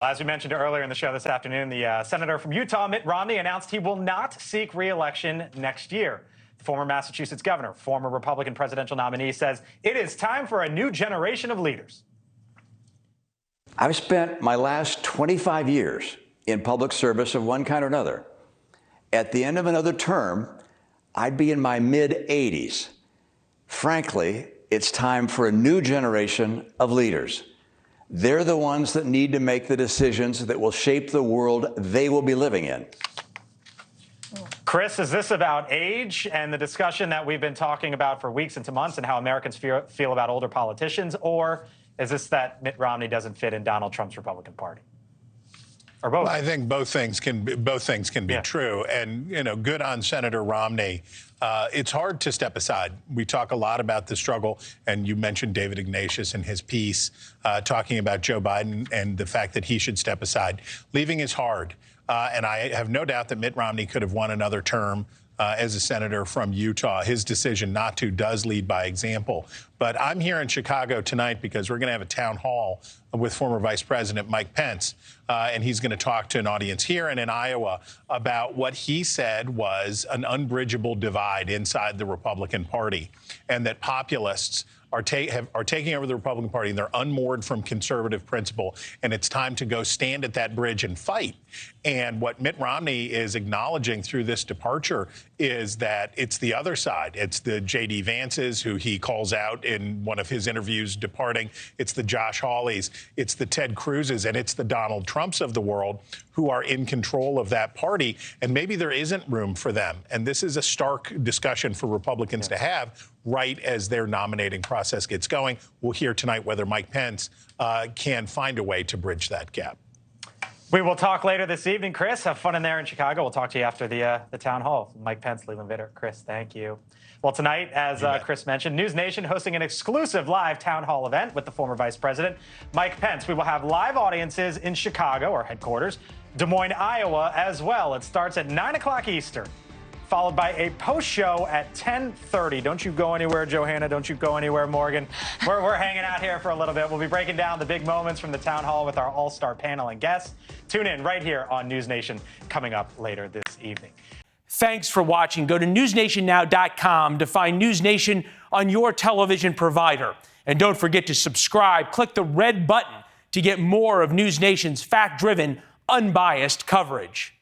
As we mentioned earlier in the show this afternoon, the senator from Utah, Mitt Romney, announced he will not seek re-election next year. The former Massachusetts governor, former Republican presidential nominee, says it is time for a new generation of leaders. I've spent my last 25 years in public service of one kind or another. At the end of another term, I'd be in my mid-80s. Frankly, it's time for a new generation of leaders. They're the ones that need to make the decisions that will shape the world they will be living in. Chris, is this about age and the discussion that we've been talking about for weeks into months and how Americans feel about older politicians? Or is this that Mitt Romney doesn't fit in Donald Trump's Republican Party? Or both? Well, I think both things can be true. And, good on Senator Romney. It's hard to step aside. We talk a lot about the struggle, and you mentioned David Ignatius in his piece talking about Joe Biden and the fact that he should step aside. Leaving is hard, and I have no doubt that Mitt Romney could have won another term as a senator from Utah. His decision not to does lead by example. But I'm here in Chicago tonight because we're going to have a town hall with former Vice President Mike Pence, and he's going to talk to an audience here and in Iowa about what he said was an unbridgeable divide inside the Republican Party, and that populists are taking over the Republican Party, and they're unmoored from conservative principle, and it's time to go stand at that bridge and fight. And what Mitt Romney is acknowledging through this departure is that it's the other side. It's the J.D. Vances, who he calls out in one of his interviews departing. It's the Josh Hawleys. It's the Ted Cruzes, and it's the Donald Trumps of the world who are in control of that party. And maybe there isn't room for them. And this is a stark discussion for Republicans to have right as their nominating process gets going. We'll hear tonight whether Mike Pence can find a way to bridge that gap. We will talk later this evening. Chris, have fun in there in Chicago. We'll talk to you after the town hall. Mike Pence, Leland Vitter. Chris, thank you. Well, tonight, as Chris mentioned, NewsNation hosting an exclusive live town hall event with the former vice president, Mike Pence. We will have live audiences in Chicago, our headquarters, Des Moines, Iowa, as well. It starts at 9 o'clock Eastern, followed by a post show at 10:30. Don't you go anywhere, Johanna. Don't you go anywhere, Morgan. We're hanging out here for a little bit. We'll be breaking down the big moments from the town hall with our all-star panel and guests. Tune in right here on NewsNation coming up later this evening. Thanks for watching. Go to newsnationnow.com to find NewsNation on your television provider. And don't forget to subscribe. Click the red button to get more of NewsNation's fact-driven, unbiased coverage.